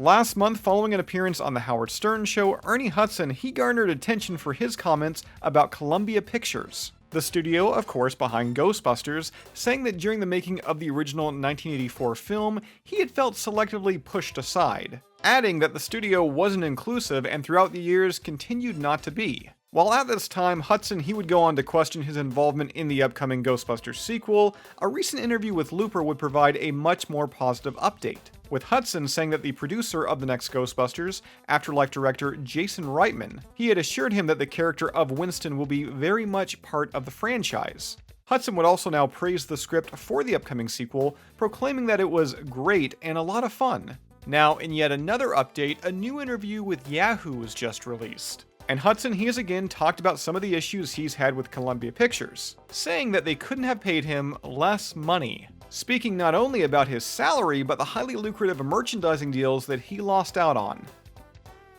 Last month, following an appearance on The Howard Stern Show, Ernie Hudson, he garnered attention for his comments about Columbia Pictures, the studio, of course, behind Ghostbusters, saying that during the making of the original 1984 film, he had felt selectively pushed aside, adding that the studio wasn't inclusive and throughout the years continued not to be. While at this time, Hudson he would go on to question his involvement in the upcoming Ghostbusters sequel, a recent interview with Looper would provide a much more positive update, with Hudson saying that the producer of the next Ghostbusters, Afterlife director Jason Reitman, he had assured him that the character of Winston will be very much part of the franchise. Hudson would also now praise the script for the upcoming sequel, proclaiming that it was great and a lot of fun. Now, in yet another update, a new interview with Yahoo was just released. And Hudson he has again talked about some of the issues he's had with Columbia Pictures, saying that they couldn't have paid him less money. Speaking not only about his salary, but the highly lucrative merchandising deals that he lost out on.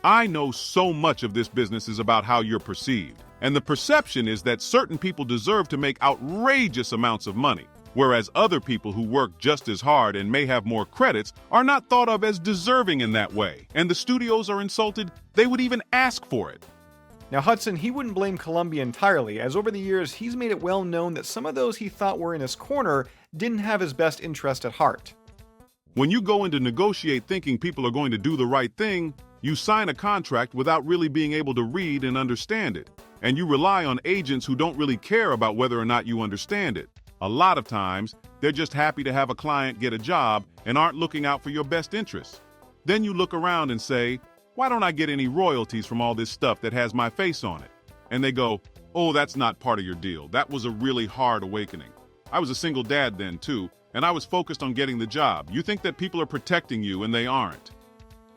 I know so much of this business is about how you're perceived, and the perception is that certain people deserve to make outrageous amounts of money, whereas other people who work just as hard and may have more credits are not thought of as deserving in that way, and the studios are insulted, they would even ask for it. Now Hudson, he wouldn't blame Columbia entirely, as over the years he's made it well known that some of those he thought were in his corner didn't have his best interest at heart. When you go in to negotiate thinking people are going to do the right thing, you sign a contract without really being able to read and understand it, and you rely on agents who don't really care about whether or not you understand it. A lot of times, they're just happy to have a client get a job and aren't looking out for your best interests. Then you look around and say, why don't I get any royalties from all this stuff that has my face on it? And they go, oh, that's not part of your deal. That was a really hard awakening. I was a single dad then too, and I was focused on getting the job. You think that people are protecting you and they aren't.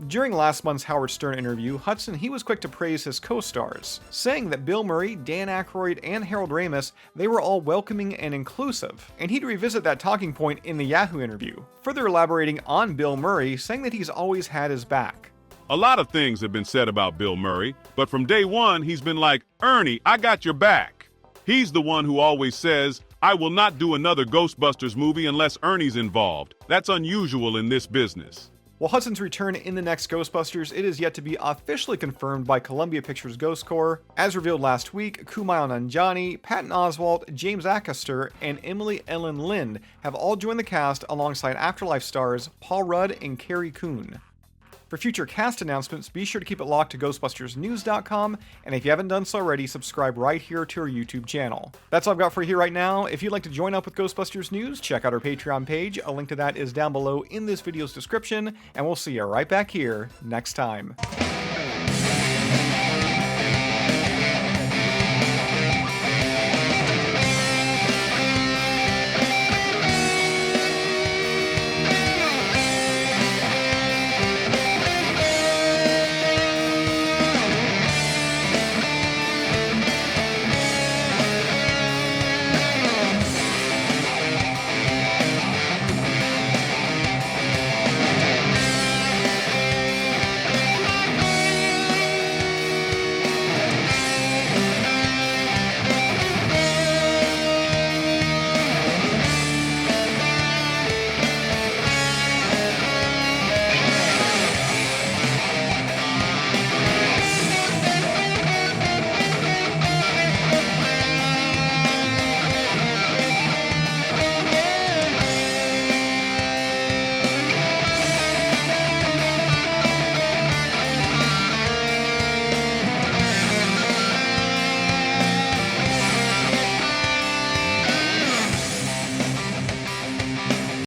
During last month's Howard Stern interview, Hudson he was quick to praise his co-stars, saying that Bill Murray, Dan Aykroyd, and Harold Ramis, they were all welcoming and inclusive, and he'd revisit that talking point in the Yahoo interview, further elaborating on Bill Murray, saying that he's always had his back. A lot of things have been said about Bill Murray, but from day one, he's been like, Ernie, I got your back. He's the one who always says, I will not do another Ghostbusters movie unless Ernie's involved. That's unusual in this business. While Hudson's return in the next Ghostbusters, it is yet to be officially confirmed by Columbia Pictures Ghost Corps. As revealed last week, Kumail Nanjiani, Patton Oswalt, James Acaster, and Emily Ellen Lind have all joined the cast alongside Afterlife stars Paul Rudd and Carrie Coon. For future cast announcements, be sure to keep it locked to GhostbustersNews.com, and if you haven't done so already, subscribe right here to our YouTube channel. That's all I've got for you here right now. If you'd like to join up with Ghostbusters News, check out our Patreon page. A link to that is down below in this video's description, and we'll see you right back here next time.